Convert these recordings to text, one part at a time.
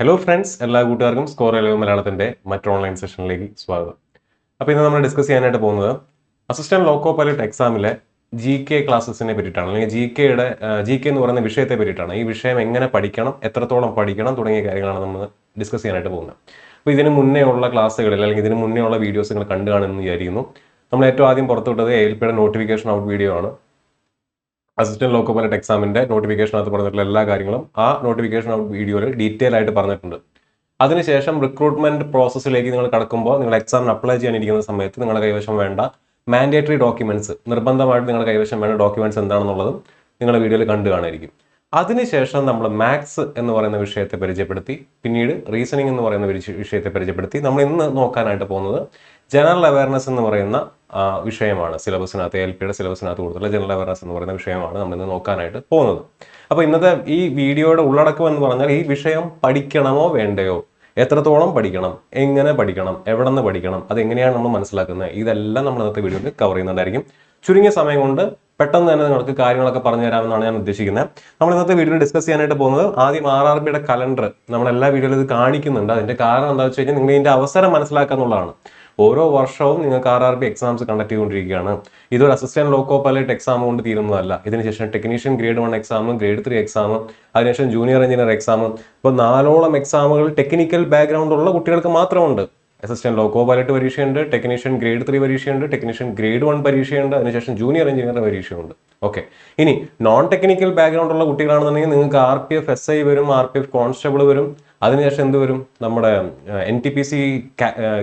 Hello friends, എല്ലാ കൂട്ടുകാർക്കും score എലവ് മലയാളത്തിന്റെ മറ്റൊരു ഓൺലൈൻ സെഷനിലേക്ക് സ്വാഗതം. അപ്പോൾ ഇന്ന് നമ്മൾ ഡിസ്കസ് ചെയ്യാനായിട്ട് പോകുന്നത് അസിസ്റ്റന്റ് ലോക്കോ പൈലറ്റ് എക്സാമിലെ GK ക്ലാസ്സസിനെ പറ്റിയിട്ടാണ്, അല്ലെങ്കിൽ GK എന്ന് പറയുന്ന വിഷയത്തെ പറ്റിയിട്ടാണ്. ഈ വിഷയം എങ്ങനെ പഠിക്കണം, എത്രത്തോളം പഠിക്കണം തുടങ്ങിയ കാര്യങ്ങളാണ് നമ്മൾ ഡിസ്കസ് ചെയ്യാനായിട്ട് പോകുന്നത്. അപ്പോൾ ഇതിന് മുന്നേ ഉള്ള ക്ലാസ്സുകളിൽ അല്ലെങ്കിൽ ഇതിന് മുന്നേ ഉള്ള വീഡിയോസ് നിങ്ങൾ കണ്ടു കാണുമെന്ന് വിചാരിക്കുന്നു. നമ്മൾ ഏറ്റവും ആദ്യം പുറത്തുവിട്ടത് ALPയുടെ നോട്ടിഫിക്കേഷൻ ഔട്ട് വീഡിയോ ആണ്. അസിസ്റ്റന്റ് ലോക്കോ പൈലറ്റ് എക്സാമിന്റെ നോട്ടിഫിക്കേഷനകത്ത് പറഞ്ഞിട്ടുള്ള എല്ലാ കാര്യങ്ങളും ആ നോട്ടിഫിക്കേഷൻ വീഡിയോയിൽ ഡീറ്റെയിൽ ആയിട്ട് പറഞ്ഞിട്ടുണ്ട്. അതിനുശേഷം റിക്രൂട്ട്മെന്റ് പ്രോസസ്സിലേക്ക് നിങ്ങൾ കടക്കുമ്പോൾ, നിങ്ങൾ എക്സാമിന് അപ്ലൈ ചെയ്യാനിരിക്കുന്ന സമയത്ത് നിങ്ങളുടെ കൈവശം വേണ്ട മാൻഡേറ്ററി ഡോക്യുമെന്റ്സ്, നിർബന്ധമായിട്ട് നിങ്ങളുടെ കൈവശം വേണ്ട ഡോക്യുമെന്റ്സ് എന്താണെന്നുള്ളതും നിങ്ങളുടെ വീഡിയോയിൽ കണ്ടു കാണായിരിക്കും. അതിനുശേഷം നമ്മൾ മാത്സ് എന്ന് പറയുന്ന വിഷയത്തെ പരിചയപ്പെടുത്തി, പിന്നീട് റീസണിങ് എന്ന് പറയുന്ന വിഷയത്തെ പരിചയപ്പെടുത്തി, നമ്മൾ ഇന്ന് നോക്കാനായിട്ട് പോകുന്നത് ജനറൽ അവയർനെസ് എന്ന് പറയുന്ന വിഷയമാണ്. സിലബസിനകത്ത് ALPയുടെ സിലബസിനകത്ത് കൊടുത്തുള്ള ജനറൽ അവയർനെസ് എന്ന് പറയുന്ന വിഷയമാണ് നമ്മൾ ഇന്ന് നോക്കാനായിട്ട് പോകുന്നത്. അപ്പോൾ ഇന്നത്തെ ഈ വീഡിയോയുടെ ഉള്ളടക്കം എന്ന് പറഞ്ഞാൽ ഈ വിഷയം പഠിക്കണമോ വേണ്ടയോ, എത്രത്തോളം പഠിക്കണം, എങ്ങനെ പഠിക്കണം, എവിടെ നിന്ന് പഠിക്കണം, അതെങ്ങനെയാണ് നമ്മൾ മനസ്സിലാക്കുന്നത്, ഇതെല്ലാം നമ്മൾ ഇന്നത്തെ വീഡിയോയിൽ കവർ ചെയ്യുന്നുണ്ടായിരിക്കും. ചുരുങ്ങിയ സമയം കൊണ്ട് പെട്ടെന്ന് തന്നെ നിങ്ങൾക്ക് കാര്യങ്ങളൊക്കെ പറഞ്ഞു തരാമെന്നാണ് ഞാൻ ഉദ്ദേശിക്കുന്നത്. നമ്മൾ ഇന്നത്തെ വീഡിയോയിൽ ഡിസ്കസ് ചെയ്യാനായിട്ട് പോകുന്നത് ആദ്യം RRBയുടെ കലണ്ടർ നമ്മൾ എല്ലാ വീഡിയോയിലും ഇത് കാണിക്കുന്നുണ്ട്. അതിന്റെ കാരണം എന്താ വെച്ച് കഴിഞ്ഞാൽ നിങ്ങൾ ഇതിന്റെ അവസരം മനസ്സിലാക്കുക എന്നുള്ളതാണ്. ഓരോ വർഷവും നിങ്ങൾക്ക് RRB എക്സാംസ് കണ്ടക്ട് ചെയ്തുകൊണ്ടിരിക്കുകയാണ്. ഇതൊരു അസിസ്റ്റന്റ് ലോക്കോ പൈലറ്റ് എക്സാം കൊണ്ട് തീരുന്നതല്ല. ഇതിനുശേഷം ടെക്നീഷ്യൻ ഗ്രേഡ് 1 എക്സാമും ഗ്രേഡ് 3 എക്സാമും അതിനുശേഷം ജൂനിയർ എഞ്ചിനീയർ എക്സാമും, ഇപ്പോൾ 4ഓളം എക്സാമുകൾ ടെക്നിക്കൽ ബാക്ക്ഗ്രൗണ്ട് ഉള്ള കുട്ടികൾക്ക് മാത്രമുണ്ട്. അസിസ്റ്റന്റ് ലോക്കോ പൈലറ്റ് പരീക്ഷയുണ്ട്, ടെക്നീഷ്യൻ ഗ്രേഡ് 3 പരീക്ഷയുണ്ട്, ടെക്നീഷ്യൻ ഗ്രേഡ് 1 പരീക്ഷയുണ്ട്, അതിനുശേഷം ജൂനിയർ എഞ്ചിനീയർ പരീക്ഷയുണ്ട്. ഓക്കെ, ഇനി നോൺ ടെക്നിക്കൽ ബാക്ക്ഗ്രൗണ്ട് ഉള്ള കുട്ടികളാണെന്നുണ്ടെങ്കിൽ നിങ്ങൾക്ക് RPF SI വരും, RPF കോൺസ്റ്റബിൾ വരും, അതിനുശേഷം എന്ത് വരും, നമ്മുടെ NTPC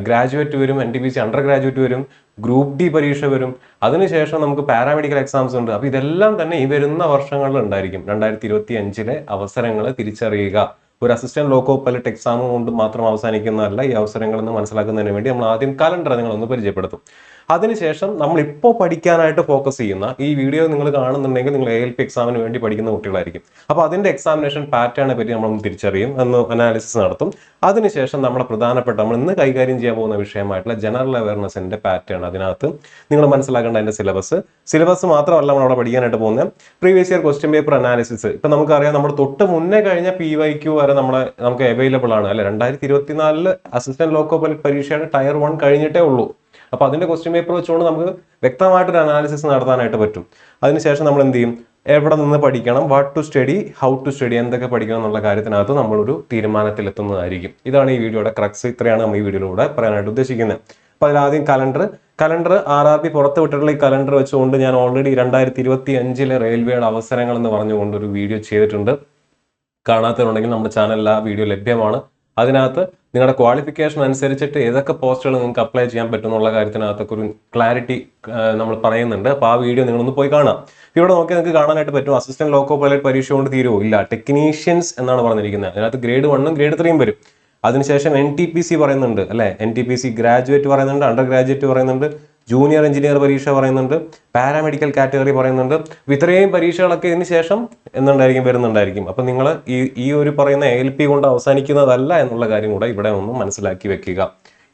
ഗ്രാജുവേറ്റ് വരും, NTPC അണ്ടർ ഗ്രാജുവേറ്റ് വരും, ഗ്രൂപ്പ് D പരീക്ഷ വരും, അതിനുശേഷം നമുക്ക് പാരാമെഡിക്കൽ എക്സാംസ് ഉണ്ട്. അപ്പോൾ ഇതെല്ലാം തന്നെ ഈ വരുന്ന വർഷങ്ങളിൽ ഉണ്ടായിരിക്കും. 2025 അവസരങ്ങൾ തിരിച്ചറിയുക. ഒരു അസിസ്റ്റന്റ് ലോക്കോ പൈലറ്റ് എക്സാം കൊണ്ട് മാത്രം അവസാനിക്കുന്നതല്ല ഈ അവസരങ്ങൾ എന്ന് മനസ്സിലാക്കുന്നതിന് വേണ്ടി നമ്മൾ ആദ്യം കലണ്ടർ നിങ്ങളൊന്ന് പരിചയപ്പെടുത്തും. അതിനുശേഷം നമ്മൾ ഇപ്പോൾ പഠിക്കാനായിട്ട് ഫോക്കസ് ചെയ്യുന്ന ഈ വീഡിയോ നിങ്ങൾ കാണുന്നുണ്ടെങ്കിൽ നിങ്ങൾ ALP എക്സാമിന് വേണ്ടി പഠിക്കുന്ന കുട്ടികളായിരിക്കും. അപ്പോൾ അതിന്റെ എക്സാമിനേഷൻ പാറ്റേണിനെ പറ്റി നമ്മളൊന്ന് തിരിച്ചറിയും, എന്ന് അനാലിസിസ് നടത്തും. അതിനുശേഷം നമ്മുടെ പ്രധാനപ്പെട്ട നമ്മൾ ഇന്ന് കൈകാര്യം ചെയ്യാൻ പോകുന്ന വിഷയമായിട്ടുള്ള ജനറൽ അവയർനെസിന്റെ പാറ്റേൺ, അതിനകത്ത് നിങ്ങൾ മനസ്സിലാക്കേണ്ട അതിന്റെ സിലബസ് മാത്രമല്ല നമ്മൾ അവിടെ പഠിക്കാനായിട്ട് പോകുന്നത്, previous year question paper analysis. ഇപ്പൊ നമുക്കറിയാം, നമ്മൾ തൊട്ട് മുന്നേ കഴിഞ്ഞ PYQ വരെ നമുക്ക് അവൈലബിൾ ആണ് അല്ലെ. 2024 അസിസ്റ്റന്റ് ലോക്കോ പൈലറ്റ് പരീക്ഷയുടെ ടയർ 1 കഴിഞ്ഞിട്ടേ ഉള്ളൂ. അപ്പൊ അതിന്റെ ക്വസ്റ്റ്യൻ പേപ്പർ വെച്ചുകൊണ്ട് നമുക്ക് വ്യക്തമായിട്ടൊരു അനാലിസിസ് നടത്താനായിട്ട് പറ്റും. അതിനുശേഷം നമ്മൾ എന്ത് ചെയ്യും, എവിടെ നിന്ന് പഠിക്കണം, what to study, how to study, എന്തൊക്കെ പഠിക്കണം എന്നുള്ള കാര്യത്തിനകത്ത് നമ്മളൊരു തീരുമാനത്തിലെത്തുന്നതായിരിക്കും. ഇതാണ് ഈ വീഡിയോയുടെ ക്രക്സ്. ഇത്രയാണ് നമ്മൾ ഈ വീഡിയോയിലൂടെ പറയാനായിട്ട് ഉദ്ദേശിക്കുന്നത്. അപ്പൊ അതിലാദ്യം കലണ്ടർ RRB പുറത്ത് വിട്ടിട്ടുള്ള ഈ കലണ്ടർ വെച്ചുകൊണ്ട് ഞാൻ ഓൾറെഡി 2025 റെയിൽവേയുടെ അവസരങ്ങൾ എന്ന് പറഞ്ഞുകൊണ്ട് ഒരു വീഡിയോ ചെയ്തിട്ടുണ്ട്. കാണാത്തവരുണ്ടെങ്കിൽ നമ്മുടെ ചാനലിൽ ആ വീഡിയോ ലഭ്യമാണ്. അതിനകത്ത് നിങ്ങളുടെ ക്വാളിഫിക്കേഷൻ അനുസരിച്ചിട്ട് ഏതൊക്കെ പോസ്റ്റുകൾ നിങ്ങൾക്ക് അപ്ലൈ ചെയ്യാൻ പറ്റും എന്നുള്ള കാര്യത്തിനകത്തൊക്കെ ഒരു ക്ലാരിറ്റി നമ്മൾ പറയുന്നുണ്ട്. അപ്പോൾ ആ വീഡിയോ നിങ്ങളൊന്ന് പോയി കാണാം. ഇവിടെ നോക്കി നിങ്ങൾക്ക് കാണാനായിട്ട് പറ്റും. അസിസ്റ്റന്റ് ലോക്കോ പൈലറ്റ് പരീക്ഷ കൊണ്ട് തീരുമോ? ഇല്ല, ടെക്നീഷ്യൻസ് എന്നാണ് പറഞ്ഞിരിക്കുന്നത്. അതിനകത്ത് ഗ്രേഡ് 1 ഗ്രേഡ് 3 വരും. അതിനുശേഷം NTPC പറയുന്നുണ്ട് അല്ലെ, NTPC ഗ്രാജുവേറ്റ് പറയുന്നുണ്ട്, അണ്ടർ ഗ്രാജുവേറ്റ് പറയുന്നുണ്ട്, ജൂനിയർ എഞ്ചിനീയർ പരീക്ഷ പറയുന്നുണ്ട്, പാരാമെഡിക്കൽ കാറ്റഗറി പറയുന്നുണ്ട്. ഇത്രയും പരീക്ഷകളൊക്കെ ഇതിന് ശേഷം വരുന്നുണ്ടായിരിക്കും. അപ്പൊ നിങ്ങൾ ഈ ഒരു പറയുന്ന ALP കൊണ്ട് അവസാനിക്കുന്നതല്ല എന്നുള്ള കാര്യം കൂടെ ഇവിടെ ഒന്ന് മനസ്സിലാക്കി വെക്കുക.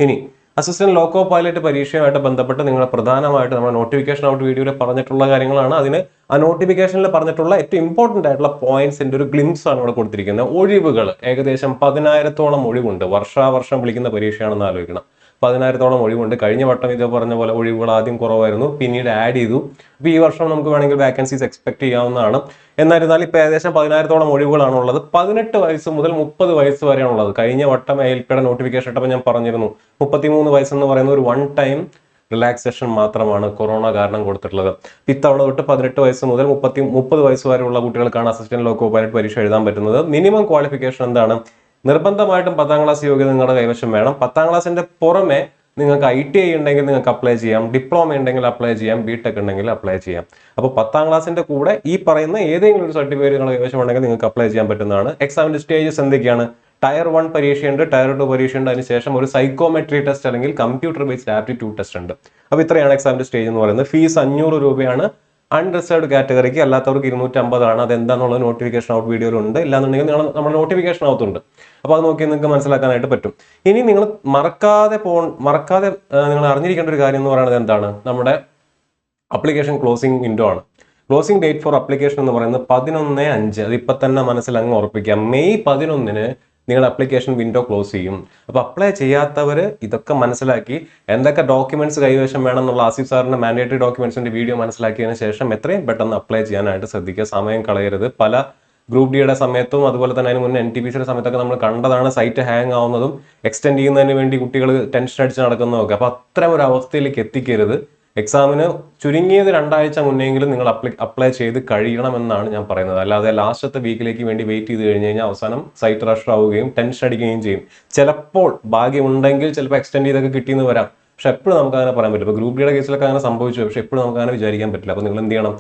ഇനി അസിസ്റ്റന്റ് ലോക്കോ പൈലറ്റ് പരീക്ഷയുമായിട്ട് ബന്ധപ്പെട്ട് നിങ്ങൾ പ്രധാനമായിട്ട് നമ്മുടെ നോട്ടിഫിക്കേഷൻ ഔട്ട് വീഡിയോയിൽ പറഞ്ഞിട്ടുള്ള കാര്യങ്ങളാണ്. ആ നോട്ടിഫിക്കേഷനിൽ പറഞ്ഞിട്ടുള്ള ഏറ്റവും ഇമ്പോർട്ടന്റ് ആയിട്ടുള്ള പോയിന്റ്സിന്റെ ഒരു ഗ്ലിംസ് ആണ് ഇവിടെ കൊടുത്തിരിക്കുന്നത്. ഒഴിവുകൾ ഏകദേശം 10,000-ഓളം ഒഴിവുണ്ട്. വർഷാവർഷം വിളിക്കുന്ന പരീക്ഷയാണെന്ന് ആലോചിക്കണം. 10,000-ഓളം ഒഴിവുണ്ട്. കഴിഞ്ഞ വട്ടം ഇത് പറഞ്ഞ പോലെ ഒഴിവുകൾ ആദ്യം കുറവായിരുന്നു, പിന്നീട് ആഡ് ചെയ്തു. അപ്പോൾ ഈ വർഷം നമുക്ക് വേണമെങ്കിൽ വാക്കൻസീസ് എക്സ്പെക്ട് ചെയ്യാവുന്നതാണ്. എന്നിരുന്നാൽ ഇപ്പോൾ ഏകദേശം 10,000-ഓളം ഒഴിവുകളാണ് ഉള്ളത്. 18 വയസ്സ് മുതൽ 30 വയസ്സ് വരെയാണ് ഉള്ളത്. കഴിഞ്ഞ വട്ടം ALPയുടെ നോട്ടിഫിക്കേഷൻ ഇട്ടപ്പോൾ ഞാൻ പറഞ്ഞിരുന്നു 33 വയസ്സെന്ന് പറയുന്ന ഒരു 1 ടൈം റിലാക്സേഷൻ മാത്രമാണ് കൊറോണ കാരണം കൊടുത്തിട്ടുള്ളത്. ഇത്തവണ തൊട്ട് 18 വയസ്സ് മുതൽ 30 വയസ്സ് വരെയുള്ള കുട്ടികൾക്കാണ് അസിസ്റ്റന്റ് ലോക്കോ പൈലറ്റ് പരീക്ഷ എഴുതാൻ പറ്റുന്നത്. മിനിമം ക്വാളിഫിക്കേഷൻ എന്താണ്? നിർബന്ധമായിട്ടും 10ാം ക്ലാസ് യോഗ്യത നിങ്ങളുടെ കൈവശം വേണം. 10ാം ക്ലാസിന്റെ പുറമെ നിങ്ങൾക്ക് ITI ഉണ്ടെങ്കിൽ നിങ്ങൾക്ക് അപ്ലൈ ചെയ്യാം, ഡിപ്ലോമ ഉണ്ടെങ്കിൽ അപ്ലൈ ചെയ്യാം, BTech ഉണ്ടെങ്കിൽ അപ്ലൈ ചെയ്യാം. അപ്പോൾ 10ാം ക്ലാസിന്റെ കൂടെ ഈ പറയുന്ന ഏതെങ്കിലും ഒരു സർട്ടിഫിക്കറ്റ് നിങ്ങളുടെ കൈവശം ഉണ്ടെങ്കിൽ നിങ്ങൾക്ക് അപ്ലൈ ചെയ്യാൻ പറ്റുന്നതാണ്. എക്സാമിന്റെ സ്റ്റേജസ് എന്തൊക്കെയാണ്? ടയർ 1 പരീക്ഷയുണ്ട്, ടയർ 2 പരീക്ഷയുണ്ട്, അതിനുശേഷം ഒരു സൈക്കോമെട്രി ടെസ്റ്റ് അല്ലെങ്കിൽ കമ്പ്യൂട്ടർ ബേസ്ഡ് ആപ്റ്റിറ്റ്യൂഡ് ടെസ്റ്റ് ഉണ്ട്. അപ്പോൾ ഇത്രയാണ് എക്സാമിന്റെ സ്റ്റേജ് എന്ന് പറയുന്നത്. ഫീസ് 500 രൂപയാണ്. അൺറിസർവ്ഡ് കാറ്റഗറിക്ക്, അല്ലാത്തവർക്ക് 250 ആണ്. അതെന്താണെന്നുള്ളത് നോട്ടിഫിക്കേഷൻ ഔട്ട് വീഡിയോയിലുണ്ട്. ഇല്ലാന്നുണ്ടെങ്കിൽ നമ്മുടെ നോട്ടിഫിക്കേഷൻ ഔട്ടുണ്ട്. അപ്പോൾ അത് നോക്കി നിങ്ങൾക്ക് മനസ്സിലാക്കാനായിട്ട് പറ്റും. ഇനി നിങ്ങൾ മറക്കാതെ നിങ്ങൾ അറിഞ്ഞിരിക്കേണ്ട ഒരു കാര്യം എന്ന് പറയുന്നത് എന്താണ്? നമ്മുടെ അപ്ലിക്കേഷൻ ക്ലോസിംഗ് വിൻഡോ ആണ്. ക്ലോസിംഗ് ഡേറ്റ് ഫോർ അപ്ലിക്കേഷൻ എന്ന് പറയുന്നത് 11/5. അതിപ്പോൾ തന്നെ മനസ്സിൽ അങ്ങ് ഉറപ്പിക്കാം. മെയ് 11 നിങ്ങളുടെ അപ്ലിക്കേഷൻ വിൻഡോ ക്ലോസ് ചെയ്യും. അപ്പോൾ അപ്ലൈ ചെയ്യാത്തവർ ഇതൊക്കെ മനസ്സിലാക്കി എന്തൊക്കെ ഡോക്യുമെന്റ്സ് കൈവശം വേണം എന്നുള്ള ആസിഫ് സാറിന്റെ മാൻഡേറ്ററി ഡോക്യുമെന്റ്സിന്റെ വീഡിയോ മനസ്സിലാക്കിയതിന് ശേഷം എത്രയും പെട്ടെന്ന് അപ്ലൈ ചെയ്യാനായിട്ട് ശ്രദ്ധിക്കുക. സമയം കളയരുത്. പല ഗ്രൂപ്പ് ഡിയുടെ സമയത്തും അതുപോലെ തന്നെ അതിന് മുന്നേ NTPCയുടെ സമയത്തൊക്കെ നമ്മൾ കണ്ടതാണ് സൈറ്റ് ഹാങ് ആവുന്നതും എക്സ്റ്റെൻഡ് ചെയ്യുന്നതിന് വേണ്ടി കുട്ടികൾ ടെൻഷൻ അടിച്ച് നടക്കുന്നതൊക്കെ. അപ്പോൾ അത്തരം ഒരു അവസ്ഥയിലേക്ക് എത്തിക്കരുത്. എക്സാമിന് ചുരുങ്ങിയത് 2 ആഴ്ച മുന്നെങ്കിലും നിങ്ങൾ അപ്ലൈ ചെയ്ത് കഴിയണമെന്നാണ് ഞാൻ പറയുന്നത്. അല്ലാതെ ലാസ്റ്റത്തെ വീക്കിലേക്ക് വേണ്ടി വെയിറ്റ് ചെയ്ത് കഴിഞ്ഞ് കഴിഞ്ഞാൽ അവസാനം സൈറ്റ് റഷ് ആവുകയും ടെൻഷൻ അടിക്കുകയും ചെയ്യും. ചിലപ്പോൾ ഭാഗ്യമുണ്ടെങ്കിൽ ചിലപ്പോൾ എക്സ്റ്റെൻഡ് ചെയ്തൊക്കെ കിട്ടിയെന്ന് വരാം. പക്ഷെ എപ്പോഴും നമുക്ക് അങ്ങനെ പറയാൻ പറ്റില്ല. ഇപ്പോൾ ഗ്രൂപ്പ് ഡിയുടെ കേസിലൊക്കെ അങ്ങനെ സംഭവിച്ചു. പക്ഷെ എപ്പോഴും നമുക്ക് അങ്ങനെ വിചാരിക്കാൻ പറ്റില്ല. അപ്പോൾ നിങ്ങൾ എന്ത് ചെയ്യണം?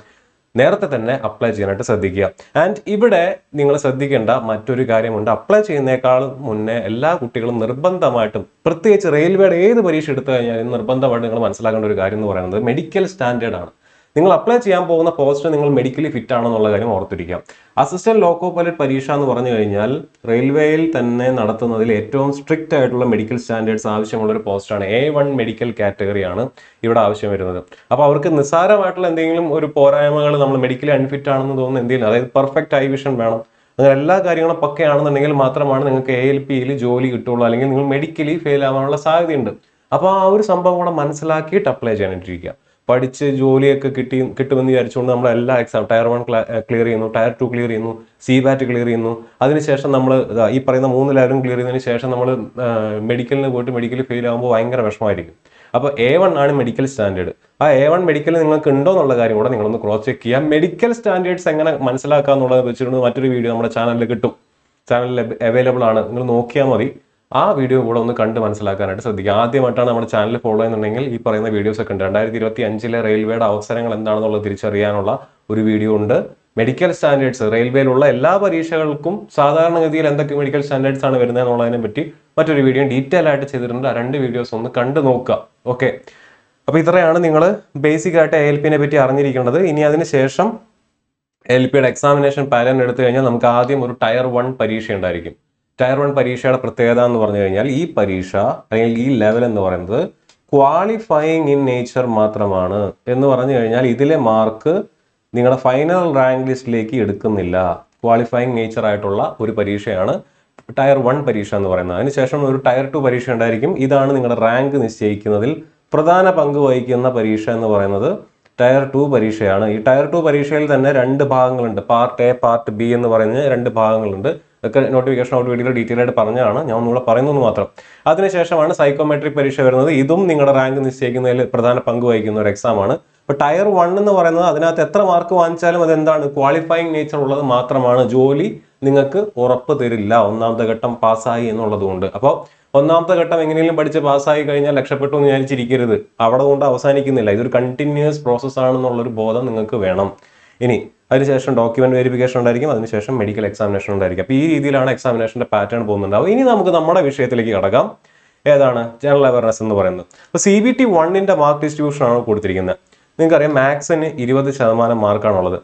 നേരത്തെ തന്നെ അപ്ലൈ ചെയ്യാനായിട്ട് ശ്രദ്ധിക്കുക. ആൻഡ് ഇവിടെ നിങ്ങൾ ശ്രദ്ധിക്കേണ്ട മറ്റൊരു കാര്യമുണ്ട്. അപ്ലൈ ചെയ്യുന്നേക്കാൾ മുന്നേ എല്ലാ കുട്ടികളും നിർബന്ധമായിട്ടും, പ്രത്യേകിച്ച് റെയിൽവേയുടെ ഏത് പരീക്ഷ എടുത്തു കഴിഞ്ഞാലും നിർബന്ധമായിട്ട് നിങ്ങൾ മനസ്സിലാക്കേണ്ട ഒരു കാര്യം എന്ന് പറയുന്നത് മെഡിക്കൽ സ്റ്റാൻഡേർഡ് ആണ്. നിങ്ങൾ അപ്ലൈ ചെയ്യാൻ പോകുന്ന പോസ്റ്റ് നിങ്ങൾ മെഡിക്കലി ഫിറ്റ് ആണെന്നുള്ള കാര്യം ഓർത്തിരിക്കാം. അസിസ്റ്റന്റ് ലോക്കോ പൈലറ്റ് പരീക്ഷ എന്ന് പറഞ്ഞു കഴിഞ്ഞാൽ റെയിൽവേയിൽ തന്നെ നടത്തുന്നതിൽ ഏറ്റവും സ്ട്രിക്റ്റ് ആയിട്ടുള്ള മെഡിക്കൽ സ്റ്റാൻഡേർഡ്സ് ആവശ്യമുള്ള ഒരു പോസ്റ്റാണ്. A1 മെഡിക്കൽ കാറ്റഗറിയാണ് ഇവിടെ ആവശ്യം വരുന്നത്. അപ്പോൾ അവർക്ക് നിസ്സാരമായിട്ടുള്ള എന്തെങ്കിലും ഒരു പോരായ്മകൾ, നമ്മൾ മെഡിക്കലി അൺഫിറ്റ് ആണെന്ന് തോന്നുന്ന എന്തെങ്കിലും, അതായത് പെർഫെക്റ്റ് ഐ വിഷൻ വേണം, അങ്ങനെ എല്ലാ കാര്യങ്ങളും പക്കയാണെന്നുണ്ടെങ്കിൽ മാത്രമാണ് നിങ്ങൾക്ക് ALPയിൽ ജോലി കിട്ടുള്ളൂ. അല്ലെങ്കിൽ നിങ്ങൾ മെഡിക്കലി ഫെയിൽ ആവാനുള്ള സാധ്യതയുണ്ട്. അപ്പോൾ ആ ഒരു സംഭവം കൂടെ മനസ്സിലാക്കിയിട്ട് അപ്ലൈ ചെയ്യാനായിട്ടിരിക്കുക. പഠിച്ച് ജോലിയൊക്കെ കിട്ടുമെന്ന് വിചാരിച്ചുകൊണ്ട് നമ്മൾ എല്ലാ എക്സാം ടയർ 1 ക്ലിയർ ചെയ്യുന്നു, ടയർ 2 ക്ലിയർ ചെയ്യുന്നു, CBAT ക്ലിയർ ചെയ്യുന്നു. അതിനുശേഷം നമ്മൾ ഈ പറയുന്ന 3 ലെവലും ക്ലിയർ ചെയ്തതിന് ശേഷം നമ്മൾ മെഡിക്കലിന് പോയിട്ട് മെഡിക്കലി ഫെയിൽ ആകുമ്പോൾ ഭയങ്കര വിഷമമായിരിക്കും. അപ്പോൾ A1 ആണ് മെഡിക്കൽ സ്റ്റാൻഡേർഡ്. ആ A1 മെഡിക്കൽ നിങ്ങൾക്ക് ഉണ്ടോ എന്നുള്ള കാര്യം കൂടെ നിങ്ങളൊന്ന് ക്രോസ് ചെക്ക് ചെയ്യാം. മെഡിക്കൽ സ്റ്റാൻഡേർഡ്സ് എങ്ങനെ മനസ്സിലാക്കുക എന്നുള്ളത് വെച്ചിട്ടുണ്ട് മറ്റൊരു വീഡിയോ നമ്മുടെ ചാനലിൽ കിട്ടും. ചാനലിൽ അവൈലബിൾ ആണ്. നിങ്ങൾ നോക്കിയാൽ മതി. ആ വീഡിയോ കൂടെ ഒന്ന് കണ്ട് മനസ്സിലാക്കാനായിട്ട് ശ്രദ്ധിക്കുക. ആദ്യമായിട്ടാണ് നമ്മുടെ ചാനൽ ഫോളോ ചെയ്യുന്നുണ്ടെങ്കിൽ ഈ പറയുന്ന വീഡിയോസ് ഒക്കെ ഉണ്ട്. 2025 റെയിൽവേയുടെ അവസരങ്ങൾ എന്താണെന്നുള്ളത് തിരിച്ചറിയാനുള്ള ഒരു വീഡിയോ ഉണ്ട്. മെഡിക്കൽ സ്റ്റാൻഡേർഡ്സ് റെയിൽവേയിലുള്ള എല്ലാ പരീക്ഷകൾക്കും സാധാരണഗതിയിൽ എന്തൊക്കെ മെഡിക്കൽ സ്റ്റാൻഡേർഡ്സ് ആണ് വരുന്നത് എന്നുള്ളതിനെ പറ്റി മറ്റൊരു വീഡിയോ ഡീറ്റെയിൽ ആയിട്ട് ചെയ്തിട്ടുണ്ട്. ആ 2 വീഡിയോസ് ഒന്ന് കണ്ടു നോക്കുക. ഓക്കെ, അപ്പോൾ ഇത്രയാണ് നിങ്ങൾ ബേസിക് ആയിട്ട് ALPനെ പറ്റി അറിഞ്ഞിരിക്കേണ്ടത്. ഇനി അതിന് ശേഷം ALPയുടെ എക്സാമിനേഷൻ പാറ്റേൺ എടുത്തു കഴിഞ്ഞാൽ നമുക്ക് ആദ്യം ഒരു ടയർ 1 പരീക്ഷ ഉണ്ടായിരിക്കും. ടയർ 1 പരീക്ഷയുടെ പ്രത്യേകത എന്ന് പറഞ്ഞു കഴിഞ്ഞാൽ ഈ പരീക്ഷ അല്ലെങ്കിൽ ഈ ലെവൽ എന്ന് പറയുന്നത് ക്വാളിഫയിങ് ഇൻ നേച്ചർ മാത്രമാണ്. എന്ന് പറഞ്ഞു കഴിഞ്ഞാൽ ഇതിലെ മാർക്ക് നിങ്ങളുടെ ഫൈനൽ റാങ്ക് ലിസ്റ്റിലേക്ക് എടുക്കുന്നില്ല. ക്വാളിഫയിങ് നേച്ചർ ആയിട്ടുള്ള ഒരു പരീക്ഷയാണ് ടയർ 1 പരീക്ഷ എന്ന് പറയുന്നത്. അതിനുശേഷം ഒരു ടയർ 2 പരീക്ഷ ഉണ്ടായിരിക്കും. ഇതാണ് നിങ്ങളുടെ റാങ്ക് നിശ്ചയിക്കുന്നതിൽ പ്രധാന പങ്ക് വഹിക്കുന്ന പരീക്ഷ എന്ന് പറയുന്നത് ടയർ 2 പരീക്ഷയാണ്. ഈ ടയർ 2 പരീക്ഷയിൽ തന്നെ 2 ഭാഗങ്ങളുണ്ട്. പാർട്ട് A, പാർട്ട് B എന്ന് പറയുന്ന 2 ഭാഗങ്ങളുണ്ട്. ഇതൊക്കെ നോട്ടിഫിക്കേഷൻ ഔട്ട് വീഡിയോയിൽ ഡീറ്റെയിൽ ആയിട്ട് പറഞ്ഞതാണ്, ഞാൻ ഒന്നുകൂടെ പറയുന്നത് മാത്രം. അതിനുശേഷമാണ് സൈക്കോമെട്രിക് പരീക്ഷ വരുന്നത്. ഇതും നിങ്ങളുടെ റാങ്ക് നിശ്ചയിക്കുന്നതിൽ പ്രധാന പങ്ക് വഹിക്കുന്ന ഒരു എക്സാമാണ്. അപ്പോൾ ടയർ 1 എന്ന് പറയുന്നത് അതിനകത്ത് എത്ര മാർക്ക് വാങ്ങിച്ചാലും അതെന്താണ്, ക്വാളിഫയിങ് നേച്ചർ ഉള്ളത് മാത്രമാണ്. ജോലി നിങ്ങൾക്ക് ഉറപ്പ് തരില്ല 1ാമത്തെ ഘട്ടം പാസ്സായി എന്നുള്ളത് കൊണ്ട്. അപ്പോൾ 1ാമത്തെ ഘട്ടം എങ്ങനെയെങ്കിലും പഠിച്ച് പാസ്സായി കഴിഞ്ഞാൽ രക്ഷപ്പെട്ടു എന്ന് വിചാരിച്ചിരിക്കരുത്. അവിടെ കൊണ്ട് അവസാനിക്കുന്നില്ല. ഇതൊരു കണ്ടിന്യൂസ് പ്രോസസ് ആണെന്നുള്ളൊരു ബോധം നിങ്ങൾക്ക് വേണം. ഇനി അതിനുശേഷം ഡോക്യുമെന്റ് വെരിഫിക്കേഷൻ ഉണ്ടായിരിക്കും. അതിനുശേഷം മെഡിക്കൽ എക്സാമിനേഷൻ ഉണ്ടായിരിക്കും. അപ്പോൾ ഈ രീതിയിലാണ് എക്സാമിനേഷന്റെ പാറ്റേൺ പോകുന്നുണ്ടാവും. ഇനി നമുക്ക് നമ്മുടെ വിഷയത്തിലേക്ക് കടക്കാം. ഏതാണ് ജനറൽ അവയർനെസ് എന്ന് പറയുന്നത്. അപ്പോൾ CBT 1ന്റെ മാർക്ക് ഡിസ്ട്രിബ്യൂഷൻ ആണ് കൊടുത്തിരിക്കുന്നത്. നിങ്ങൾക്കറിയാം മാത്സിന് 20% മാർക്കാണുള്ളത്.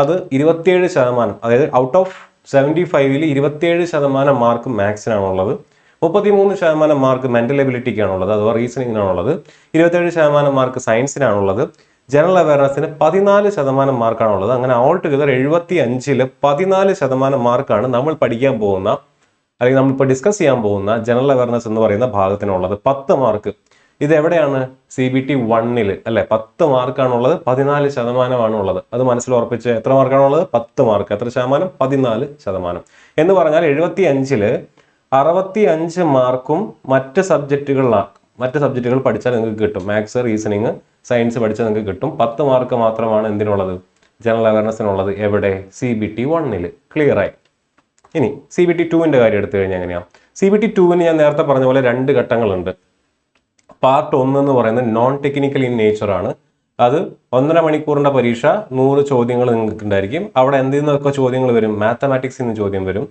അത് 27%, അതായത് ഔട്ട് ഓഫ് 75ൽ 27% മാർക്ക് മാത്സിനാണുള്ളത്. 33% മാർക്ക് മെന്റൽ എബിലിറ്റിക്കാണുള്ളത്, അഥവാ റീസണിങ്ങിനാണുള്ളത്. 27% മാർക്ക് സയൻസിനാണുള്ളത്. ജനറൽ അവയർനെസ്സിന് 14% മാർക്കാണുള്ളത്. അങ്ങനെ ഓൾ ടുഗദർ 75ൽ 14% മാർക്കാണ് നമ്മൾ പഠിക്കാൻ പോകുന്ന, അല്ലെങ്കിൽ നമ്മളിപ്പോൾ ഡിസ്കസ് ചെയ്യാൻ പോകുന്ന ജനറൽ അവയർനെസ് എന്ന് പറയുന്ന ഭാഗത്തിനുള്ളത്. 10 മാർക്ക്. ഇത് എവിടെയാണ്? CBT 1ൽ അല്ലെ, 10 മാർക്കാണുള്ളത്. 14% ഉള്ളത്. അത് മനസ്സിൽ ഉറപ്പിച്ച് എത്ര മാർക്കാണുള്ളത്? 10 മാർക്ക്. എത്ര ശതമാനം? 14%. എന്ന് പറഞ്ഞാൽ 75ൽ 65 മാർക്കും മറ്റ് സബ്ജക്റ്റുകൾ പഠിച്ചാൽ നിങ്ങൾക്ക് കിട്ടും. മാത്സ്, റീസണിങ്, സയൻസ് പഠിച്ചാൽ നിങ്ങൾക്ക് കിട്ടും. 10 മാർക്ക് മാത്രമാണ് എന്തിനുള്ളത്? ജനറൽ അവയർനെസ്സിനുള്ളത്. എവിടെ? CBT 1ൽ. ക്ലിയർ ആയി. ഇനി CBT 2ന്റെ കാര്യം എടുത്തു കഴിഞ്ഞാൽ എങ്ങനെയാണ്? CBT 2ന് ഞാൻ നേരത്തെ പറഞ്ഞ പോലെ 2 ഘട്ടങ്ങളുണ്ട്. പാർട്ട് 1 എന്ന് പറയുന്നത് നോൺ ടെക്നിക്കൽ ഇൻ നേച്ചർ ആണ്. അത് 1.5 മണിക്കൂറിന്റെ പരീക്ഷ, 100 ചോദ്യങ്ങൾ നിങ്ങൾക്ക് ഉണ്ടായിരിക്കും. അവിടെ എന്തിൽ നിന്നൊക്കെ ചോദ്യങ്ങൾ വരും? മാത്തമാറ്റിക്സിൽ നിന്ന് ചോദ്യം വരും,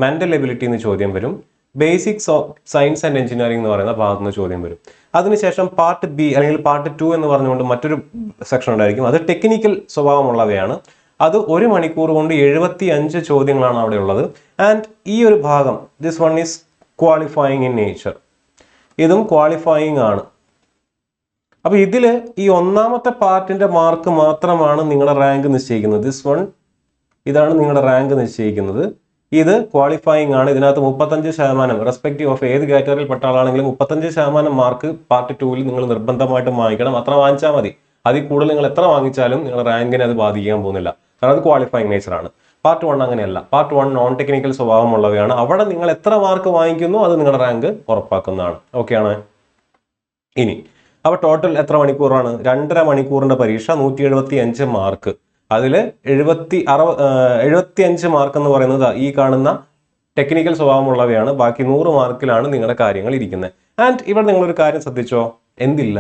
മെന്റൽ എബിലിറ്റി നിന്ന് ചോദ്യം വരും, basics of science and engineering എന്ന് പറയുന്ന ഭാഗത്ത് നിന്ന് ചോദ്യം വരും. അതിനുശേഷം പാർട്ട് B അല്ലെങ്കിൽ പാർട്ട് 2 എന്ന് പറഞ്ഞുകൊണ്ട് മറ്റൊരു സെക്ഷൻ ഉണ്ടായിരിക്കും. അത് ടെക്നിക്കൽ സ്വഭാവമുള്ളവയാണ്. അത് 1 മണിക്കൂർ കൊണ്ട് 75 ചോദ്യങ്ങളാണ് അവിടെ ഉള്ളത്. ആൻഡ് ഈ ഒരു ഭാഗം, this one is qualifying in nature. ഇതും ക്വാളിഫയിങ് ആണ്. അപ്പൊ ഇതില് ഈ 1ാമത്തെ പാർട്ടിന്റെ മാർക്ക് മാത്രമാണ് നിങ്ങളുടെ റാങ്ക് നിശ്ചയിക്കുന്നത്. ദിസ് വൺ, ഇതാണ് നിങ്ങളുടെ റാങ്ക് നിശ്ചയിക്കുന്നത്. ഇത് ക്വാളിഫയിങ് ആണ്. ഇതിനകത്ത് 35% റെസ്പെക്റ്റീവ് ഓഫ് ഏത് കാറ്റഗറിയിൽ പെട്ട ആളാണെങ്കിലും 35% മാർക്ക് പാർട്ട് 2-ൽ നിങ്ങൾ നിർബന്ധമായിട്ടും വാങ്ങിക്കണം. അത്ര വാങ്ങിച്ചാൽ മതി. അതിൽ കൂടുതൽ നിങ്ങൾ എത്ര വാങ്ങിച്ചാലും നിങ്ങളുടെ റാങ്കിനെ അത് ബാധിക്കാൻ പോകുന്നില്ല. കാരണം അത് ക്വാളിഫയിങ് നേച്ചറാണ്. പാർട്ട് 1 അങ്ങനെയല്ല. പാർട്ട് 1 നോൺ ടെക്നിക്കൽ സ്വഭാവമുള്ളവയാണ്. അവിടെ നിങ്ങൾ എത്ര മാർക്ക് വാങ്ങിക്കുന്നു അത് നിങ്ങളുടെ റാങ്ക് ഉറപ്പാക്കുന്നതാണ്. ഓക്കെ ആണ്. ഇനി അപ്പോൾ ടോട്ടൽ എത്ര മണിക്കൂറാണ്? 2.5 മണിക്കൂറിന്റെ പരീക്ഷ, 175 മാർക്ക്. അതിൽ 75 മാർക്ക് എന്ന് പറയുന്നത് ഈ കാണുന്ന ടെക്നിക്കൽ സ്വഭാവമുള്ളവയാണ്. ബാക്കി 100 മാർക്കിലാണ് നിങ്ങളുടെ കാര്യങ്ങൾ ഇരിക്കുന്നത്. ആൻഡ് ഇവിടെ നിങ്ങളൊരു കാര്യം ശ്രദ്ധിച്ചോ, എന്തില്ല?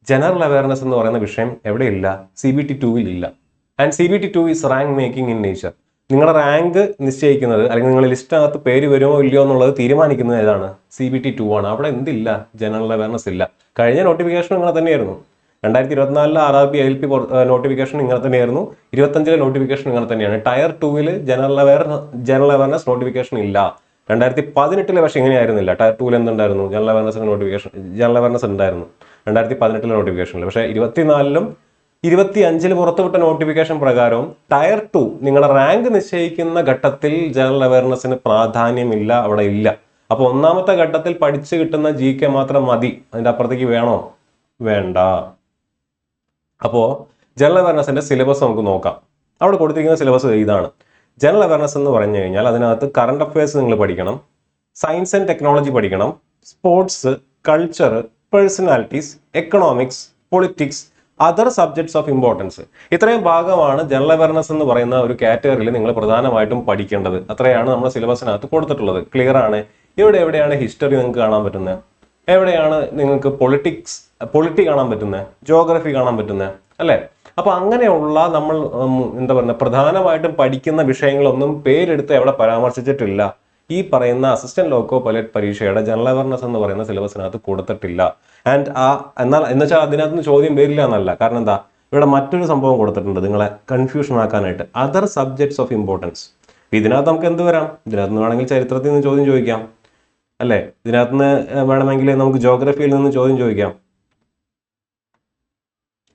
ജനറൽ അവയർനെസ് എന്ന് പറയുന്ന വിഷയം എവിടെയില്ല? CBT 2-ൽ ഇല്ല. And CBT 2 is rank making in nature. നിങ്ങളുടെ റാങ്ക് നിശ്ചയിക്കുന്നത് അല്ലെങ്കിൽ നിങ്ങൾ ലിസ്റ്റിനകത്ത് പേര് വരുമോ ഇല്ലയോ എന്നുള്ളത് തീരുമാനിക്കുന്നത് ഏതാണ്? CBT 2 ആണ്. അവിടെ എന്തില്ല? ജനറൽ അവയർനെസ് ഇല്ല. കഴിഞ്ഞ നോട്ടിഫിക്കേഷൻ ഇങ്ങനെ തന്നെയായിരുന്നു. 2024 RRB ILP നോട്ടിഫിക്കേഷൻ ഇങ്ങനെ തന്നെയായിരുന്നു. 25-ലെ നോട്ടിഫിക്കേഷൻ ഇങ്ങനെ തന്നെയാണ്. ടയർ 2-ൽ ജനറൽ അവയർനെസ് നോട്ടിഫിക്കേഷൻ ഇല്ല. 2018-ലെ പക്ഷേ ഇങ്ങനെയായിരുന്നില്ല. ടയർ 2-ൽ എന്തുണ്ടായിരുന്നു? ജനറൽ അവയർനെസ് ഉണ്ടായിരുന്നു 2018-ലെ നോട്ടിഫിക്കേഷനിൽ. പക്ഷേ 24-ലും 25-ൽ പുറത്തുവിട്ട നോട്ടിഫിക്കേഷൻ പ്രകാരവും ടയർ 2 നിങ്ങളുടെ റാങ്ക് നിശ്ചയിക്കുന്ന ഘട്ടത്തിൽ ജനറൽ അവയർനെസ്സിന് പ്രാധാന്യമില്ല, അവിടെ ഇല്ല. അപ്പോൾ ഒന്നാമത്തെ ഘട്ടത്തിൽ പഠിച്ചു കിട്ടുന്ന GK മാത്രം മതി. അതിൻ്റെ അപ്പുറത്തേക്ക് വേണോ? വേണ്ട. അപ്പോൾ ജനറൽ അവയർനെസ്സിന്റെ സിലബസ് നമുക്ക് നോക്കാം. അവിടെ കൊടുത്തിരിക്കുന്ന സിലബസ് ഇതാണ്. ജനറൽ അവയർനെസ് എന്ന് പറഞ്ഞു കഴിഞ്ഞാൽ അതിനകത്ത് കറണ്ട് അഫയേഴ്സ് നിങ്ങൾ പഠിക്കണം, സയൻസ് ആൻഡ് ടെക്നോളജി പഠിക്കണം, sports, culture, personalities, economics, politics, other subjects of importance. ഇത്രയും ഭാഗമാണ് ജനറൽ അവയർനെസ് എന്ന് പറയുന്ന ഒരു കാറ്റഗറിയിൽ നിങ്ങൾ പ്രധാനമായിട്ടും പഠിക്കേണ്ടത്. അത്രയാണ് നമ്മുടെ സിലബസിനകത്ത് കൊടുത്തിട്ടുള്ളത്. ക്ലിയർ ആണ്? ഇവിടെ എവിടെയാണ് ഹിസ്റ്ററി നിങ്ങൾക്ക് കാണാൻ പറ്റുന്നത്? എവിടെയാണ് നിങ്ങൾക്ക് പൊളിറ്റി കാണാൻ പറ്റുന്നത്? ജോഗ്രഫി കാണാൻ പറ്റുന്നത്? അല്ലേ? അപ്പൊ അങ്ങനെയുള്ള നമ്മൾ എന്താ പറയുക പ്രധാനമായിട്ടും പഠിക്കുന്ന വിഷയങ്ങളൊന്നും പേരെടുത്ത് എവിടെ പരാമർശിച്ചിട്ടില്ല. ഈ പറയുന്ന അസിസ്റ്റന്റ് ലോക്കോ പൈലറ്റ് പരീക്ഷയുടെ ജനറൽ അവയർനെസ് എന്ന് പറയുന്ന സിലബസിനകത്ത് കൊടുത്തിട്ടില്ല. ആൻഡ് എന്നുവെച്ചാൽ അതിനകത്ത് നിന്ന് ചോദ്യം വരില്ല എന്നല്ല. കാരണം എന്താ, ഇവിടെ മറ്റൊരു സംഭവം കൊടുത്തിട്ടുണ്ട് നിങ്ങളെ കൺഫ്യൂഷൻ ആക്കാനായിട്ട്. Other subjects of importance. ഇതിനകത്ത് നമുക്ക് എന്ത് വരാം? ഇതിനകത്ത് നിന്ന് വേണമെങ്കിൽ ചരിത്രത്തിൽ നിന്ന് ചോദ്യം ചോദിക്കാം, അല്ലേ? ഇതിനകത്ത് നിന്ന് വേണമെങ്കിൽ നമുക്ക് ജോഗ്രഫിയിൽ നിന്ന് ചോദ്യം ചോദിക്കാം,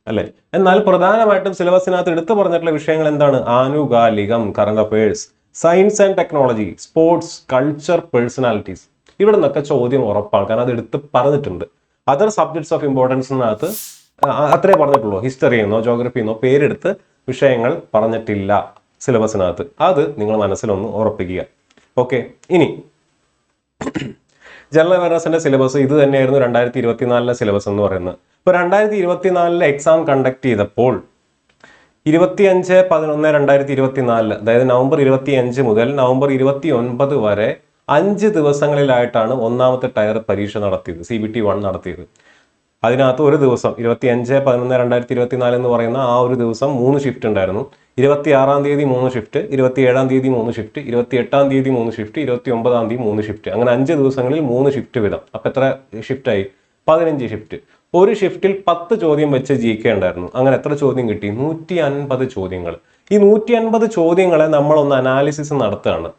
അല്ലേ? എന്നാൽ പ്രധാനമായിട്ടും സിലബസിനകത്ത് എടുത്തു പറഞ്ഞിട്ടുള്ള വിഷയങ്ങൾ എന്താണ്? ആനുകാലികം, current affairs, science and technology, sports, culture, personalities. ഇവിടെ നിന്നൊക്കെ ചോദ്യം ഉറപ്പാണ്. കാരണം അത് എടുത്ത് പറഞ്ഞിട്ടുണ്ട്. അതർ സബ്ജക്ട്സ് ഓഫ് ഇമ്പോർട്ടൻസിനകത്ത് അത്രേ പറഞ്ഞിട്ടുള്ളൂ. ഹിസ്റ്ററിയെന്നോ ജോഗ്രഫിയെന്നോ പേരെടുത്ത് വിഷയങ്ങൾ പറഞ്ഞിട്ടില്ല സിലബസിനകത്ത്. അത് നിങ്ങൾ മനസ്സിലൊന്ന് ഉറപ്പിക്കുക. ഓക്കെ. ഇനി ജനറൽ അവയർനെസിന്റെ സിലബസ് ഇത് തന്നെയായിരുന്നു 2024-ലെ സിലബസ് എന്ന് പറയുന്നത്. ഇപ്പൊ 2024-ലെ എക്സാം കണ്ടക്ട് ചെയ്തപ്പോൾ 25/11/2024, അതായത് നവംബർ 25 മുതൽ നവംബർ 29 വരെ 5 ദിവസങ്ങളിലായിട്ടാണ് ഒന്നാമത്തെ ടയർ പരീക്ഷ നടത്തിയത്, CBT 1 നടത്തിയത്. അതിനകത്ത് ഒരു ദിവസം 25/11/2024 എന്ന് പറയുന്ന ആ ഒരു ദിവസം 3 ഷിഫ്റ്റ് ഉണ്ടായിരുന്നു. 26-ാം തീയതി 3 ഷിഫ്റ്റ്, 27-ാം തീയതി 3 ഷിഫ്റ്റ്, 28-ാം തീയതി 3 ഷിഫ്റ്റ്, 29-ാം തീയതി 3 ഷിഫ്റ്റ്. അങ്ങനെ 5 ദിവസങ്ങളിൽ 3 ഷിഫ്റ്റ് വീതം. അപ്പൊ എത്ര ഷിഫ്റ്റായി? 15 ഷിഫ്റ്റ്. ഒരു ഷിഫ്റ്റിൽ 10 ചോദ്യം വെച്ച് GK ഉണ്ടായിരുന്നു. അങ്ങനെ എത്ര ചോദ്യം കിട്ടി? 150 ചോദ്യങ്ങൾ. ഈ 150 ചോദ്യങ്ങളെ നമ്മളൊന്ന് അനാലിസിസ് നടത്തുകയാണ്.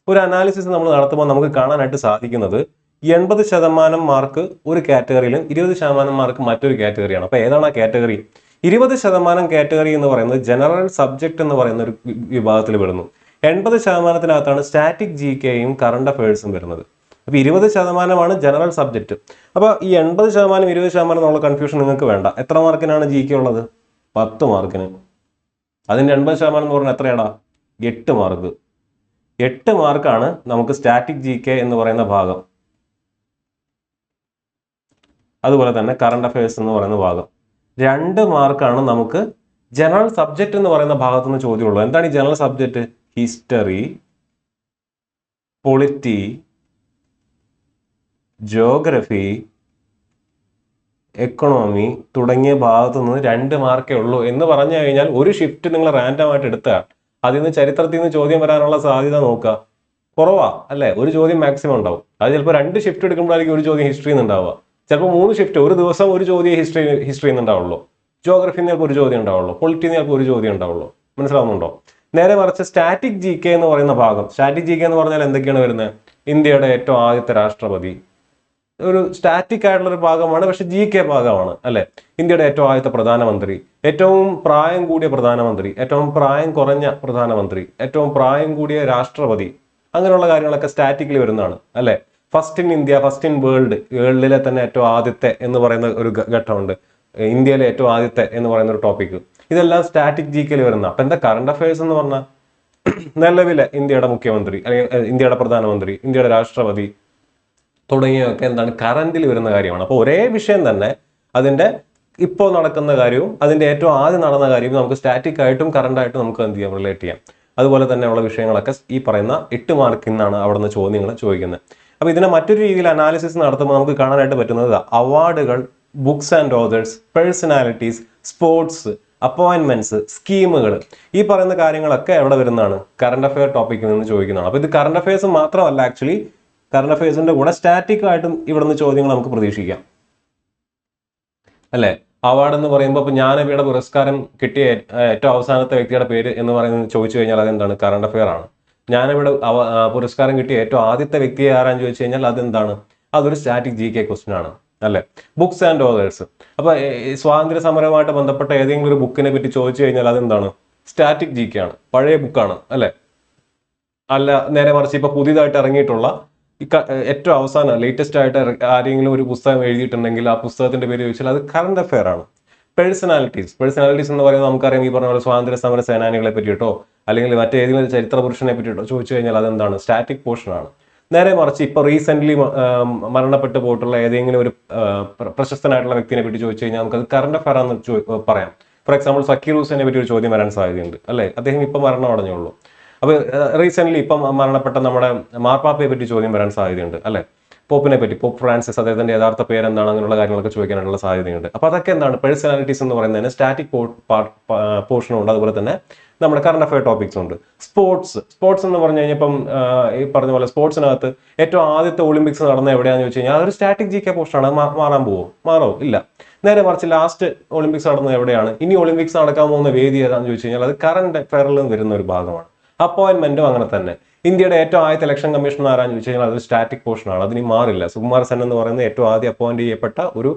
ഒരു അനാലിസിസ് നമ്മൾ നടത്തുമ്പോൾ നമുക്ക് കാണാനായിട്ട് സാധിക്കുന്നത് 80% മാർക്ക് ഒരു കാറ്റഗറിയിലും 20% മാർക്ക് മറ്റൊരു കാറ്റഗറിയാണ്. അപ്പൊ ഏതാണ് ആ കാറ്റഗറി? 20% കാറ്റഗറി എന്ന് പറയുന്നത് ജനറൽ സബ്ജക്ട് എന്ന് പറയുന്ന ഒരു വിഭാഗത്തിൽ വരുന്നു. 80%-നകത്താണ് സ്റ്റാറ്റിക് GKയും കറണ്ട് അഫയേഴ്സും വരുന്നത്. അപ്പൊ 20% ജനറൽ സബ്ജക്ട്. അപ്പൊ ഈ 80% 20% എന്നുള്ള കൺഫ്യൂഷൻ നിങ്ങൾക്ക് വേണ്ട. എത്ര മാർക്കിനാണ് GK ഉള്ളത്? 10 മാർക്കിന്. അതിന്റെ 80% എന്ന് പറഞ്ഞാൽ എത്രയാടാ? 8 മാർക്ക്. 8 മാർക്കാണ് നമുക്ക് സ്റ്റാറ്റിക് GK എന്ന് പറയുന്ന ഭാഗം. അതുപോലെ തന്നെ കറണ്ട് അഫയേഴ്സ് എന്ന് പറയുന്ന ഭാഗം. 2 മാർക്കാണ് നമുക്ക് ജനറൽ സബ്ജക്ട് എന്ന് പറയുന്ന ഭാഗത്തുനിന്ന് ചോദ്യമുള്ളത്. എന്താണ് ഈ general subject? History, polity, geography, economy തുടങ്ങിയ ഭാഗത്തു നിന്ന് 2 മാർക്കേ ഉള്ളൂ എന്ന് പറഞ്ഞു കഴിഞ്ഞാൽ ഒരു ഷിഫ്റ്റ് നിങ്ങൾ റാൻഡം ആയിട്ട് എടുത്താൽ അതിൽ നിന്ന് ചരിത്രത്തിൽ നിന്ന് ചോദ്യം വരാനുള്ള സാധ്യത നോക്കുക, കുറവാ അല്ലേ? ഒരു ചോദ്യം മാക്സിമം ഉണ്ടാവും. അത് ചിലപ്പോൾ 2 ഷിഫ്റ്റ് എടുക്കുമ്പോഴായിരിക്കും ഒരു ചോദ്യം ഹിസ്റ്ററിയിൽ നിന്ന് ഉണ്ടാവുക. ചിലപ്പോൾ 3 ഷിഫ്റ്റ്, ഒരു ദിവസം ഒരു ചോദ്യം ഹിസ്റ്ററിയിൽ നിന്ന് ഉണ്ടാവുള്ളൂ. ജോഗ്രഫിയിൽ നിന്ന് ചിലപ്പോൾ ഒരു ചോദ്യം ഉണ്ടാവുള്ളൂ, പൊളിറ്റിയിൽ നിന്ന് ചിലപ്പോൾ ഒരു ചോദ്യം ഉണ്ടാവുള്ളൂ. മനസ്സിലാവുന്നുണ്ടോ? നേരെ മറിച്ച് സ്റ്റാറ്റിക് GK എന്ന് പറയുന്ന ഭാഗം, സ്റ്റാറ്റിക് GK എന്ന് പറഞ്ഞാൽ എന്തൊക്കെയാണ് വരുന്നത്? ഇന്ത്യയുടെ ഏറ്റവും ആദ്യത്തെ രാഷ്ട്രപതി, ഒരു സ്റ്റാറ്റിക് ആയിട്ടുള്ള ഒരു ഭാഗമാണ്, പക്ഷെ GK ഭാഗമാണ് അല്ലെ? ഇന്ത്യയുടെ ഏറ്റവും ആദ്യത്തെ പ്രധാനമന്ത്രി, ഏറ്റവും പ്രായം കൂടിയ പ്രധാനമന്ത്രി, ഏറ്റവും പ്രായം കുറഞ്ഞ പ്രധാനമന്ത്രി, ഏറ്റവും പ്രായം കൂടിയ രാഷ്ട്രപതി, അങ്ങനെയുള്ള കാര്യങ്ങളൊക്കെ സ്റ്റാറ്റിക്കലി വരുന്നതാണ് അല്ലെ. First in India, first in വേൾഡിലെ തന്നെ ഏറ്റവും ആദ്യത്തെ എന്ന് പറയുന്ന ഒരു ഘട്ടമുണ്ട്, ഇന്ത്യയിലെ ഏറ്റവും ആദ്യത്തെ എന്ന് പറയുന്ന ഒരു ടോപ്പിക്. ഇതെല്ലാം സ്റ്റാറ്റിക് ജിക്കെയിൽ വരുന്ന. അപ്പൊ എന്താ കറണ്ട് അഫയേഴ്സ് എന്ന് പറഞ്ഞാൽ നിലവിലെ ഇന്ത്യയുടെ മുഖ്യമന്ത്രി അല്ലെങ്കിൽ ഇന്ത്യയുടെ പ്രധാനമന്ത്രി, ഇന്ത്യയുടെ രാഷ്ട്രപതി തുടങ്ങിയൊക്കെ എന്താണ് കറന്റിൽ വരുന്ന കാര്യമാണ്. അപ്പോൾ ഒരേ വിഷയം തന്നെ അതിന്റെ ഇപ്പോൾ നടക്കുന്ന കാര്യവും അതിന്റെ ഏറ്റവും ആദ്യം നടന്ന കാര്യവും നമുക്ക് സ്റ്റാറ്റിക് ആയിട്ടും കറണ്ട് ആയിട്ടും നമുക്ക് എന്ത് ചെയ്യാം, റിലേറ്റ് ചെയ്യാം. അതുപോലെ തന്നെയുള്ള വിഷയങ്ങളൊക്കെ ഈ പറയുന്ന 8 മാർക്കിൽ നിന്നാണ് അവിടെ നിന്ന് ചോദ്യങ്ങൾ ചോദിക്കുന്നത്. അപ്പൊ ഇതിനെ മറ്റൊരു രീതിയിൽ അനാലിസിസ് നടത്തുമ്പോൾ നമുക്ക് കാണാനായിട്ട് പറ്റുന്നത് അവാർഡുകൾ, books and authors, personalities, sports, appointments, സ്കീമുകൾ, ഈ പറയുന്ന കാര്യങ്ങളൊക്കെ എവിടെ വരുന്നതാണ്, കറണ്ട് അഫെയർ ടോപ്പിക്കിൽ നിന്ന് ചോദിക്കുന്നതാണ്. അപ്പൊ ഇത് കറണ്ട് അഫയേഴ്സ് മാത്രമല്ല, ആക്ച്വലി കറണ്ട് അഫയേഴ്സിന്റെ കൂടെ സ്റ്റാറ്റിക് ആയിട്ടും ഇവിടുന്ന് ചോദ്യങ്ങൾ നമുക്ക് പ്രതീക്ഷിക്കാം അല്ലെ. അവാർഡ് എന്ന് പറയുമ്പോൾ ഇപ്പൊ ജ്ഞാനപീഠ പുരസ്കാരം കിട്ടിയ ഏറ്റവും അവസാനത്തെ വ്യക്തിയുടെ പേര് എന്ന് പറയുന്നത് ചോദിച്ചു കഴിഞ്ഞാൽ അതെന്താണ്, കറണ്ട് അഫെയർ ആണ്. ജ്ഞാനപീഠ പുരസ്കാരം കിട്ടിയ ഏറ്റവും ആദ്യത്തെ വ്യക്തിയെ ആരാന്ന് ചോദിച്ചു കഴിഞ്ഞാൽ അതെന്താണ്, അതൊരു സ്റ്റാറ്റിക് GK ക്വസ്റ്റ്യൻ ആണ് അല്ലെ. ബുക്സ് ആൻഡ് ഓതേഴ്സ്, അപ്പൊ സ്വാതന്ത്ര്യ സമരവുമായിട്ട് ബന്ധപ്പെട്ട ഏതെങ്കിലും ഒരു ബുക്കിനെ പറ്റി ചോദിച്ചു കഴിഞ്ഞാൽ അതെന്താണ്, സ്റ്റാറ്റിക് GK ആണ്, പഴയ ബുക്കാണ് അല്ലെ. അല്ല നേരെ മറിച്ച് ഇപ്പൊ പുതിയതായിട്ട് ഇറങ്ങിയിട്ടുള്ള ഏറ്റവും അവസാനം ലേറ്റസ്റ്റ് ആയിട്ട് ആരെങ്കിലും ഒരു പുസ്തകം എഴുതിയിട്ടുണ്ടെങ്കിൽ ആ പുസ്തകത്തിന്റെ പേര് ചോദിച്ചാൽ അത് കറണ്ട് അഫെയർ ആണ്. പേഴ്സണാലിറ്റീസ് എന്ന് പറയുന്നത് നമുക്കറിയാം, ഈ പറഞ്ഞ പോലെ സ്വാതന്ത്ര്യ സമര സേനാനികളെ പറ്റിയിട്ടോ അല്ലെങ്കിൽ മറ്റേതെങ്കിലും ചരിത്ര പുരുഷനെ പറ്റിയിട്ടോ ചോദിച്ചു കഴിഞ്ഞാൽ അതെന്താണ്, സ്റ്റാറ്റിക് പോർഷൻ ആണ്. നേരെ മറിച്ച് ഇപ്പൊ റീസെന്റ് മരണപ്പെട്ടു പോയിട്ടുള്ള ഏതെങ്കിലും ഒരു പ്രശസ്തനായിട്ടുള്ള വ്യക്തിനെ പറ്റി ചോദിച്ചു കഴിഞ്ഞാൽ നമുക്കത് കറണ്ട് അഫെയർ ആണെന്ന് പറയാം. ഫോർ എക്സാമ്പിൾ സക്കീർ ഹുസൈനെ പറ്റി ഒരു ചോദ്യം വരാൻ സാധ്യതയുണ്ട് അല്ലെ. അദ്ദേഹം ഇപ്പൊ മരണം അടഞ്ഞുള്ളൂ. അപ്പൊ റീസെന്റ് ഇപ്പം മരണപ്പെട്ട നമ്മുടെ മാർപ്പാപ്പയെ പറ്റി ചോദ്യം വരാൻ സാധ്യതയുണ്ട് അല്ലെ. പോപ്പിനെ പറ്റി, പോപ്പ് ഫ്രാൻസിസ്, അദ്ദേഹത്തിന്റെ യഥാർത്ഥ പേരെന്താണ്, അങ്ങനെയുള്ള കാര്യങ്ങളൊക്കെ ചോദിക്കാനുള്ള സാധ്യതയുണ്ട്. അപ്പൊ അതൊക്കെ എന്താണ്, പേഴ്സണാലിറ്റീസ് എന്ന് പറയുന്നതിന് സ്റ്റാറ്റിക് പോർഷനും ഉണ്ട്, അതുപോലെ തന്നെ നമ്മുടെ കറണ്ട് അഫെയർ ടോപ്പിക്സ് ഉണ്ട്. സ്പോർട്സ് എന്ന് പറഞ്ഞു കഴിഞ്ഞാൽ ഇപ്പം ഈ പറഞ്ഞ പോലെ സ്പോർട്സിനകത്ത് ഏറ്റവും ആദ്യത്തെ ഒളിമ്പിക്സ് നടന്ന എവിടെയാണെന്ന് ചോദിച്ചു കഴിഞ്ഞാൽ അതൊരു സ്റ്റാറ്റിക് GK പോർഷനാണ്. മാറോ ഇല്ല. നേരെ മറിച്ച് ലാസ്റ്റ് ഒളിമ്പിക്സ് നടന്നത് എവിടെയാണ്, ഇനി ഒളിമ്പിക്സ് നടക്കാൻ പോകുന്ന വേദി ഏതാണെന്ന് ചോദിച്ചു കഴിഞ്ഞാൽ അത് കറണ്ട് അഫെയറിൽ വരുന്ന ഒരു ഭാഗമാണ്. അപ്പോയിന്റ്മെന്റും അങ്ങനെ തന്നെ. ഇന്ത്യയുടെ ഏറ്റവും ആദ്യത്തെ ഇലക്ഷൻ കമ്മീഷണർ ആരാന്ന് ചോദിച്ചു കഴിഞ്ഞാൽ അത് സ്റ്റാറ്റിക് പോർഷൻ ആണ്, അതിന് മാറില്ല. സുകുമാർ സെൻ എന്ന് പറയുന്നത് ഏറ്റവും ആദ്യം അപ്പോയിന്റ് ചെയ്യപ്പെട്ട ഒരു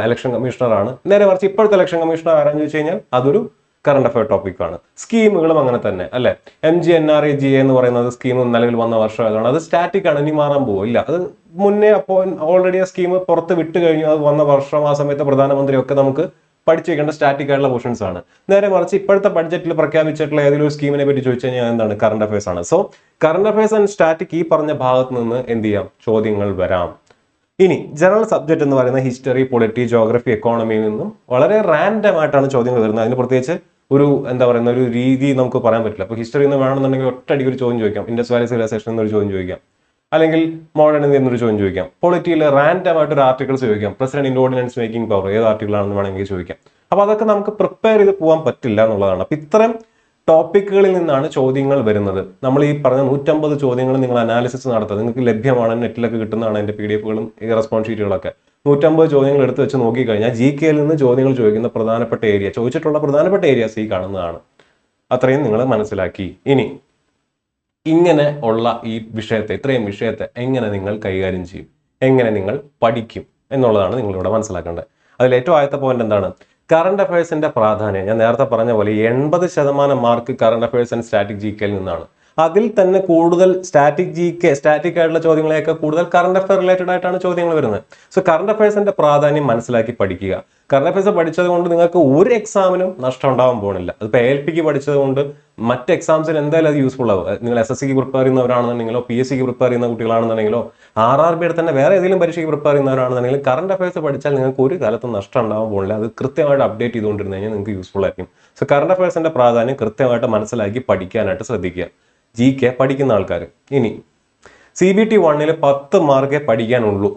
ഇലക്ഷൻ കമ്മീഷണർ ആണ്. നേരെ മറിച്ച് ഇപ്പോഴത്തെ ഇലക്ഷൻ കമ്മീഷണർ ആരാന്ന് ചോദിച്ചു കഴിഞ്ഞാൽ അതൊരു കറണ്ട് അഫെയർ ടോപ്പിക് ആണ്. സ്കീമുകളും അങ്ങനെ തന്നെ അല്ലെ. MGNREGA എന്ന് പറയുന്നത് സ്കീം നിലവിൽ വന്ന വർഷം ഏതാണ്, അത് സ്റ്റാറ്റിക് ആണ്, ഇനി മാറാൻ പോവില്ല. അത് മുന്നേ ഓൾറെഡി ആ സ്കീം പുറത്ത് വിട്ട് കഴിഞ്ഞു, അത് വന്ന വർഷം ആ സമയത്ത് പ്രധാനമന്ത്രി ഒക്കെ നമുക്ക് പഠിച്ചു വെക്കേണ്ട സ്റ്റാറ്റിക് ആയിട്ടുള്ള പോർഷൻസ് ആണ്. നേരെ മറിച്ച് ഇപ്പോഴത്തെ ബഡ്ജറ്റിൽ പ്രഖ്യാപിച്ചിട്ടുള്ള ഏതെങ്കിലും ഒരു സ്കീമിനെ പറ്റി ചോദിച്ചു കഴിഞ്ഞാൽ എന്താണ്, കറണ്ട് അഫയേഴ്സ് ആണ്. So current affairs and static ഈ പറഞ്ഞ ഭാഗത്ത് നിന്ന് എന്ത് ചെയ്യാം, ചോദ്യങ്ങൾ വരാം. ഇനി ജനറൽ സബ്ജക്ട് എന്ന് പറയുന്ന ഹിസ്റ്ററി, പൊളിറ്റി, ജോഗ്രഫി, എക്കോണമിയിൽ നിന്നും വളരെ റാൻഡം ആയിട്ടാണ് ചോദ്യങ്ങൾ വരുന്നത്. അതിന് പ്രത്യേകിച്ച് ഒരു എന്താ പറയുന്ന ഒരു രീതി നമുക്ക് പറയാൻ പറ്റില്ല. അപ്പൊ ഹിസ്റ്ററി എന്ന് വേണമെന്നുണ്ടെങ്കിൽ ഒറ്റയടിക്ക് ഒരു ചോദ്യം ചോദിക്കാം, ഇൻഡസ് വാലി സിവിലൈസേഷൻ എന്നൊരു ചോദ്യം ചോദിക്കാം, അല്ലെങ്കിൽ മോഡേൺ ഇന്ത്യ എന്നൊരു ചോദ്യം ചോദിക്കാം. പൊളിറ്റിയിൽ റാൻഡം ആയിട്ട് ഒരു ആർട്ടിക്കിൾസ് ചോദിക്കാം, പ്രസിഡന്റ് ഓർഡിനൻസ് മേക്കിംഗ് പവർ ഏത് ആർട്ടിക്കിളാണെന്ന് വേണമെങ്കിൽ ചോദിക്കാം. അപ്പൊ അതൊക്കെ നമുക്ക് പ്രിപ്പയർ ചെയ്ത് പോകാൻ പറ്റില്ല എന്നുള്ളതാണ്. അപ്പൊ ഇത്തരം ടോപ്പിക്കുകളിൽ നിന്നാണ് ചോദ്യങ്ങൾ വരുന്നത്. നമ്മൾ ഈ പറഞ്ഞ 150 ചോദ്യങ്ങൾ നിങ്ങൾ അനാലിസിസ് നടത്തുക, നിങ്ങൾക്ക് ലഭ്യമാണ്, നെറ്റിലൊക്കെ കിട്ടുന്നതാണ് അതിന്റെ PDF-കളും ഈ റെസ്പോൺസ് ഷീറ്റുകളൊക്കെ. 150 ചോദ്യങ്ങൾ എടുത്ത് വെച്ച് നോക്കിക്കഴിഞ്ഞാൽ GK-യിൽ നിന്ന് ചോദ്യങ്ങൾ ചോദിക്കുന്ന പ്രധാനപ്പെട്ട ചോദിച്ചിട്ടുള്ള പ്രധാനപ്പെട്ട ഏരിയാസ് ഈ കാണുന്നതാണ്. അത്രയും നിങ്ങൾ മനസ്സിലാക്കി. ഇനി ഇങ്ങനെ ഉള്ള ഈ വിഷയത്തെ, ഇത്രയും വിഷയത്തെ എങ്ങനെ നിങ്ങൾ കൈകാര്യം ചെയ്യും, എങ്ങനെ നിങ്ങൾ പഠിക്കും എന്നുള്ളതാണ് നിങ്ങളിവിടെ മനസ്സിലാക്കേണ്ടത്. അതിൽ ഏറ്റവും ആദ്യത്തെ പോയിന്റ് എന്താണ്, കറണ്ട് അഫയേഴ്സിന്റെ പ്രാധാന്യം. ഞാൻ നേരത്തെ പറഞ്ഞ പോലെ 80% mark current affairs and static GK-യിൽ നിന്നാണ്. അതിൽ തന്നെ കൂടുതൽ സ്റ്റാറ്റിക് ആയിട്ടുള്ള ചോദ്യങ്ങളെയൊക്കെ കൂടുതൽ കറണ്ട് അഫയർ റിലേറ്റഡ് ആയിട്ടാണ് ചോദ്യങ്ങൾ വരുന്നത്. സോ കറണ്ട് അഫയേഴ്സിന്റെ പ്രാധാന്യം മനസ്സിലാക്കി പഠിക്കുക. കറണ്ട് അഫയേഴ്സ് പഠിച്ചത് കൊണ്ട് നിങ്ങൾക്ക് ഒരു എക്സാമിനും നഷ്ടം ഉണ്ടാവാൻ പോകുന്നില്ല. അതിപ്പോൾ ALPക്ക് പഠിച്ചത് കൊണ്ട് മറ്റ് എക്സാംസിന് എന്തായാലും അത് യൂസ്ഫുൾ ആവും. നിങ്ങൾ SSCക്ക് പ്രിപ്പയർ ചെയ്യുന്നവരാണെന്നുണ്ടെങ്കിലോ PSCക്ക് പ്രിപ്പയർ ചെയ്യുന്ന കുട്ടികളാണെന്നുണ്ടെങ്കിലോ RRBയുടെ തന്നെ വേറെ ഏതെങ്കിലും പരീക്ഷയ്ക്ക് പ്രിപ്പയർ ചെയ്യുന്നവരാണെന്നുണ്ടെങ്കിൽ കറണ്ട് അഫയേഴ്സ് പഠിച്ചാൽ നിങ്ങൾക്ക് ഒരു കാലത്തും നഷ്ടം ഉണ്ടാവാൻ പോകുന്നില്ല. അത് കൃത്യമായിട്ട് അപ്ഡേറ്റ് ചെയ്തുകൊണ്ടിരുന്നു കഴിഞ്ഞാൽ നിങ്ങൾക്ക് യൂസ്ഫുൾ ആയിരിക്കും. സോ കറണ്ട് അഫയേഴ്സിന്റെ പ്രാധാന്യം കൃത്യമായിട്ട് മനസ്സിലാക്കി പഠിക്കാനായിട്ട് ശ്രദ്ധിക്കുക, GK പഠിക്കുന്ന ആൾക്കാർ. ഇനി CBT 1-ൽ 10 മാർക്കേ പഠിക്കാനുള്ളൂ.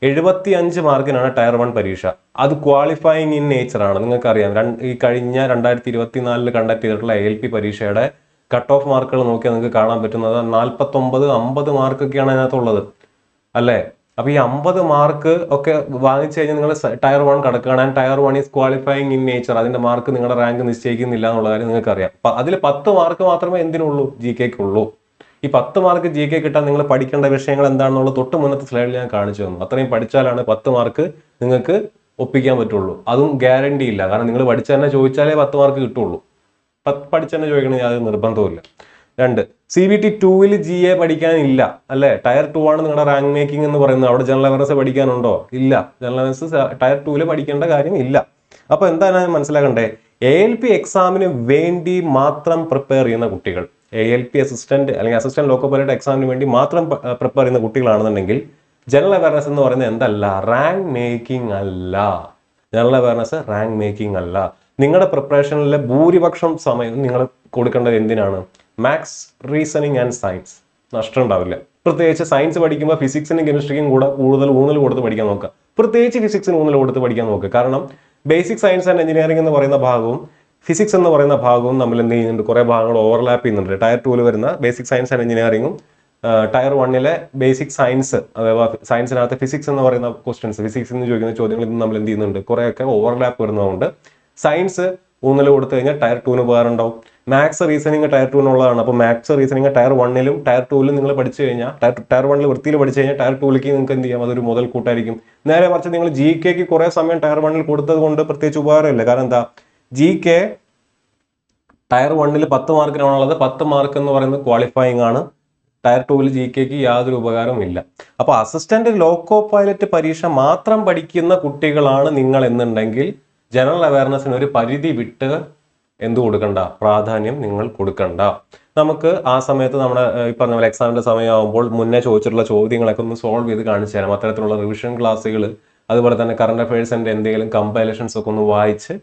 75 മാർക്കിനാണ് ടയർ 1 പരീക്ഷ. അത് ക്വാളിഫയിങ് ഇൻ നേച്ചർ ആണ്. നിങ്ങൾക്കറിയാം, ഈ കഴിഞ്ഞ 2024 കണ്ടക്ട് ചെയ്തിട്ടുള്ള ALP പരീക്ഷയുടെ കട്ട് ഓഫ് മാർക്കുകൾ നോക്കിയാൽ നിങ്ങൾക്ക് കാണാൻ പറ്റുന്നത് 49-50 മാർക്കൊക്കെയാണ് അതിനകത്തുള്ളത് അല്ലേ. അപ്പൊ ഈ 50 മാർക്ക് ഒക്കെ വാങ്ങിച്ചു കഴിഞ്ഞാൽ നിങ്ങൾ ടയർ 1 കടക്കുകയാണ്. And tier 1 is qualifying in nature. അതിന്റെ മാർക്ക് നിങ്ങളുടെ റാങ്ക് നിശ്ചയിക്കുന്നില്ല എന്നുള്ള കാര്യം നിങ്ങൾക്ക് അറിയാം. അതിൽ 10 മാർക്ക് മാത്രമേ എന്തിനുള്ളൂ, GKക്കുള്ളൂ. ഈ 10 മാർക്ക് GK കിട്ടാൻ നിങ്ങൾ പഠിക്കേണ്ട വിഷയങ്ങൾ എന്താണെന്നുള്ളത് തൊട്ട് മുന്നത്തെ സ്ലൈഡിൽ ഞാൻ കാണിച്ചു തന്നു. അത്രയും പഠിച്ചാലാണ് 10 മാർക്ക് നിങ്ങൾക്ക് ഒപ്പിക്കാൻ പറ്റുള്ളൂ. അതും ഗ്യാരണ്ടി ഇല്ല, കാരണം നിങ്ങൾ പഠിച്ചു തന്നെ ചോദിച്ചാലേ 10 മാർക്ക് കിട്ടുള്ളൂ. പഠിച്ചു തന്നെ ചോദിക്കണമെങ്കിൽ യാതൊരു നിർബന്ധവുമില്ല. 2 CBT 2-ൽ GA പഠിക്കാനില്ല അല്ലേ? ടയർ 2 ആണ് നിങ്ങളുടെ റാങ്ക് മേക്കിംഗ് എന്ന് പറയുന്നത്. അവിടെ ജനറൽ അവയർനെസ് പഠിക്കാനുണ്ടോ? ഇല്ല. ജനറൽ അവയർനെസ് ടയർ 2-ൽ പഠിക്കേണ്ട കാര്യം ഇല്ല. അപ്പോൾ എന്താണ് മനസ്സിലാക്കണ്ടേ? ALP എക്സാമിന് വേണ്ടി മാത്രം പ്രിപ്പയർ ചെയ്യുന്ന കുട്ടികൾ, ALP അസിസ്റ്റന്റ് അല്ലെങ്കിൽ അസിസ്റ്റന്റ് ലോക്കോ പൈലറ്റ് എക്സാമിന് വേണ്ടി മാത്രം പ്രിപ്പയർ ചെയ്യുന്ന കുട്ടികളാണെന്നുണ്ടെങ്കിൽ ജനറൽ അവയർനെസ് എന്ന് പറയുന്നത് എന്തല്ല? റാങ്ക് മേക്കിംഗ് അല്ല. ജനറൽ അവയർനെസ് റാങ്ക് മേക്കിംഗ് അല്ല. നിങ്ങളുടെ പ്രിപ്പറേഷനിലെ ഭൂരിപക്ഷം സമയം നിങ്ങൾ കൊടുക്കേണ്ടത് എന്തിനാണ്? Maths, reasoning and science. നഷ്ടം ഉണ്ടാവില്ല. പ്രത്യേകിച്ച് സയൻസ് പഠിക്കുമ്പോൾ ഫിസിക്സിനും കെമിസ്ട്രിക്കും കൂടെ കൂടുതൽ ഊന്നൽ കൊടുത്ത് പഠിക്കാൻ നോക്കുക. പ്രത്യേകിച്ച് ഫിസിക്സിന് ഊന്നൽ കൊടുത്ത് പഠിക്കാൻ നോക്കുക. കാരണം ബേസിക് സയൻസ് ആൻഡ് എഞ്ചിനീയറിംഗ് എന്ന് പറയുന്ന ഭാഗവും ഫിസിക്സ് എന്ന് പറയുന്ന ഭാഗവും തമ്മിൽ എന്ത് ചെയ്യുന്നുണ്ട്? കുറേ ഭാഗങ്ങൾ ഓവർലാപ്പ് ചെയ്യുന്നുണ്ട്. ടയർ 2-ൽ വരുന്ന ബേസിക് സയൻസ് ആൻഡ് എഞ്ചിനീയറിംഗും ടയർ 1-ലെ ബേസിക് സയൻസ് അഥവാ സയൻസിനകത്ത് ഫിസിക്സ് എന്ന് പറയുന്ന ക്വസ്റ്റ്യൻസ്, ഫിസിക്സ് എന്ന് ചോദിക്കുന്ന ചോദ്യങ്ങൾ ഇന്ന് നമ്മൾ എന്ത് ചെയ്യുന്നുണ്ട്? കുറേയൊക്കെ ഓവർലാപ്പ് വരുന്നതുകൊണ്ട് സയൻസ് ഊന്നൽ കൊടുത്തു കഴിഞ്ഞാൽ ടയർ 2-ന് ഉപകാരമുണ്ടാവും. മാത്സ്, റീസണിങ് ടയർ 2-നുള്ളതാണ്. അപ്പോൾ മാത്സ്, റീസണിങ് ടയർ 1-ലും ടയർ 2-ലും നിങ്ങൾ പഠിച്ചു കഴിഞ്ഞാൽ ടയർ 1-ൽ വൃത്തിയിൽ പഠിച്ചു കഴിഞ്ഞാൽ ടയർ 2-ലേക്ക് നിങ്ങൾക്ക് എന്ത് ചെയ്യാം? അതൊരു മുതൽ കൂട്ടായിരിക്കും. നേരെ മറിച്ച് നിങ്ങൾ GK-ക്ക് കുറേ സമയം ടയർ 1-ൽ കൊടുത്തത് കൊണ്ട് പ്രത്യേകിച്ച് ഉപകാരമില്ല. കാരണം എന്താ? GK ടയർ 1-ൽ 10 മാർക്കിനാണുള്ളത്. 10 മാർക്ക് എന്ന് പറയുന്നത് ക്വാളിഫയിങ് ആണ്. ടയർ 2-ൽ GK-ക്ക് യാതൊരു ഉപകാരവും ഇല്ല. അപ്പോൾ അസിസ്റ്റന്റ് ലോക്കോ പൈലറ്റ് പരീക്ഷ മാത്രം പഠിക്കുന്ന കുട്ടികളാണ് നിങ്ങൾ എന്നുണ്ടെങ്കിൽ ജനറൽ അവയർനെസ്സിന് ഒരു പരിധി വിട്ട് എന്ത് കൊടുക്കണ്ട? പ്രാധാന്യം നിങ്ങൾ കൊടുക്കണ്ട. നമുക്ക് ആ സമയത്ത് നമ്മുടെ ഈ പറഞ്ഞ പോലെ എക്സാമിന്റെ സമയമാകുമ്പോൾ മുന്നേ ചോദിച്ചിട്ടുള്ള ചോദ്യങ്ങളൊക്കെ ഒന്ന് സോൾവ് ചെയ്ത് കാണിച്ചു തരാം. അത്തരത്തിലുള്ള റിവിഷൻ ക്ലാസ്സുകൾ, അതുപോലെ തന്നെ കറണ്ട് അഫയേഴ്സിന്റെ എന്തെങ്കിലും കമ്പൈലേഷൻസ് ഒക്കെ ഒന്ന് വായിച്ച്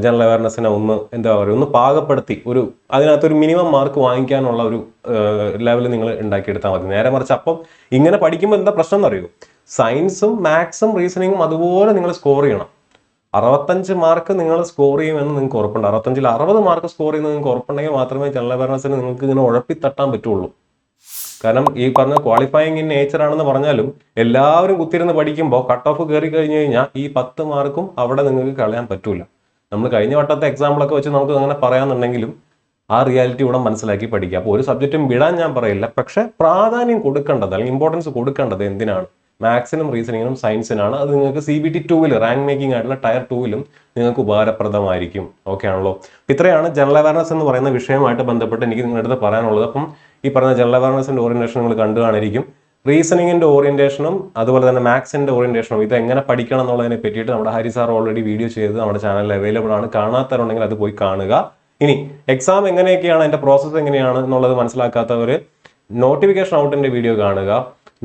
ജനറൽ അവയർനെസ്സിനെ ഒന്ന് എന്താ പറയുക, ഒന്ന് പാകപ്പെടുത്തി അതിനകത്തൊരു മിനിമം മാർക്ക് വാങ്ങിക്കാനുള്ള ഒരു ലെവൽ നിങ്ങൾ ഉണ്ടാക്കിയെടുത്താൽ മതി. നേരെ മറിച്ച് അപ്പം ഇങ്ങനെ പഠിക്കുമ്പോൾ എന്താ പ്രശ്നം എന്നറിയോ? സയൻസും മാത്സും റീസണിങ്ങും അതുപോലെ നിങ്ങൾ സ്കോർ ചെയ്യണം. 65 മാർക്ക് നിങ്ങൾ സ്കോർ ചെയ്യുമെന്ന് നിങ്ങൾക്ക് ഉറപ്പുണ്ട്. 65-ൽ 60 മാർക്ക് സ്കോർ ചെയ്യുന്നത് നിങ്ങൾക്ക് ഉറപ്പുണ്ടെങ്കിൽ മാത്രമേ ജനറൽ അവയർനെസ്സിന് നിങ്ങൾക്ക് ഇങ്ങനെ ഉഴപ്പിത്തട്ടാൻ പറ്റുള്ളൂ. കാരണം ഈ പറഞ്ഞ ക്വാളിഫയിങ് ഇൻ നേച്ചർ ആണെന്ന് പറഞ്ഞാലും എല്ലാവരും കുത്തിരുന്ന് പഠിക്കുമ്പോൾ കട്ട് ഓഫ് കയറി കഴിഞ്ഞു കഴിഞ്ഞാൽ ഈ 10 മാർക്കും അവിടെ നിങ്ങൾക്ക് കളയാൻ പറ്റൂല. നമ്മൾ കഴിഞ്ഞ വട്ടത്തെ എക്സാമ്പിളൊക്കെ വെച്ച് നമുക്ക് അങ്ങനെ പറയാന്നുണ്ടെങ്കിലും ആ റിയാലിറ്റി ഇവിടെ മനസ്സിലാക്കി പഠിക്കുക. അപ്പോൾ ഒരു സബ്ജക്റ്റും വിടാൻ ഞാൻ പറയില്ല. പക്ഷെ പ്രാധാന്യം കൊടുക്കേണ്ടത് അല്ലെങ്കിൽ ഇമ്പോർട്ടൻസ് കൊടുക്കേണ്ടത് എന്തിനാണ്? മാത്സിനും റീസണിങ്ങിനും സയൻസിനാണ്. അത് നിങ്ങൾക്ക് CBT 2-ൽ റാങ്ക് മേക്കിംഗ് ആയിട്ടുള്ള ടയർ 2-ലും നിങ്ങൾക്ക് ഉപകാരപ്രദമായിരിക്കും. ഓക്കെ ആണല്ലോ? ഇത്രയാണ് ജനറൽ അവയർനെസ് എന്ന് പറയുന്ന വിഷയമായിട്ട് ബന്ധപ്പെട്ട് എനിക്ക് നിങ്ങളുടെ അടുത്ത് പറയാനുള്ളത്. അപ്പം ഈ പറഞ്ഞ ജനറൽ അവയർനെസ്സിന്റെ ഓറിയന്റേഷൻ നിങ്ങൾ കണ്ടു കാണിരിക്കും. റീസണിങ്ങിന്റെ ഓറിയന്റേഷനും അതുപോലെ തന്നെ മാത്സിന്റെ ഓറിയന്റേഷനും ഇത് എങ്ങനെ പഠിക്കണം എന്നുള്ളതിനെ പറ്റിയിട്ട് നമ്മുടെ ഹരി സാർ ഓൾറെഡി വീഡിയോ ചെയ്ത് നമ്മുടെ ചാനലിൽ അവൈലബിൾ ആണ്. കാണാത്തവരുണ്ടെങ്കിൽ അത് പോയി കാണുക. ഇനി എക്സാം എങ്ങനെയൊക്കെയാണ്, അതിന്റെ പ്രോസസ്സ് എങ്ങനെയാണ് എന്നുള്ളത് മനസ്സിലാക്കാത്തവർ നോട്ടിഫിക്കേഷൻ ഔട്ടിന്റെ വീഡിയോ കാണുക.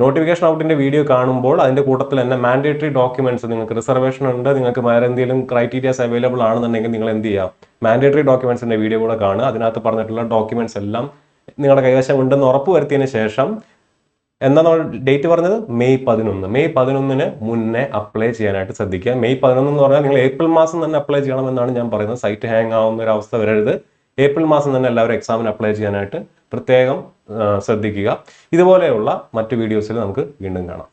നോട്ടിഫിക്കേഷൻ ഔട്ടിന്റെ വീഡിയോ കാണുമ്പോൾ അതിന്റെ കൂട്ടത്തിൽ തന്നെ മാൻഡേറ്ററി ഡോക്യുമെന്റ്സ്, നിങ്ങൾക്ക് റിസർവേഷൻ ഉണ്ട്, നിങ്ങൾക്ക് വേറെ എന്തെങ്കിലും ക്രൈറ്റീരിയാസ് അവൈലബിൾ ആണെന്നുണ്ടെങ്കിൽ നിങ്ങൾ എന്ത് ചെയ്യുക? മാൻഡേറ്ററി ഡോക്യുമെന്റ്സിന്റെ വീഡിയോ കൂടെ കാണുക. അതിനകത്ത് പറഞ്ഞിട്ടുള്ള ഡോക്യുമെന്റ്സ് എല്ലാം നിങ്ങളുടെ കൈവശം ഉണ്ടെന്ന് ഉറപ്പ് വരുത്തിയതിന് ശേഷം എന്നാൽ നമ്മൾ ഡേറ്റ് പറഞ്ഞത് മെയ് 11 മുന്നേ അപ്ലൈ ചെയ്യാനായിട്ട് ശ്രദ്ധിക്കുക. മെയ് 11 എന്ന് പറഞ്ഞാൽ നിങ്ങൾ ഏപ്രിൽ മാസം തന്നെ അപ്ലൈ ചെയ്യണമെന്നാണ് ഞാൻ പറയുന്നത്. സൈറ്റ് ഹാങ് ആവുന്ന ഒരു അവസ്ഥ വരരുത്. ഏപ്രിൽ മാസം തന്നെ എല്ലാവരും എക്സാമിന് അപ്ലൈ ചെയ്യാനായിട്ട് പ്രത്യേകം ശ്രദ്ധിക്കുക. ഇതുപോലെയുള്ള മറ്റു വീഡിയോസിൽ നമുക്ക് വീണ്ടും കാണാം.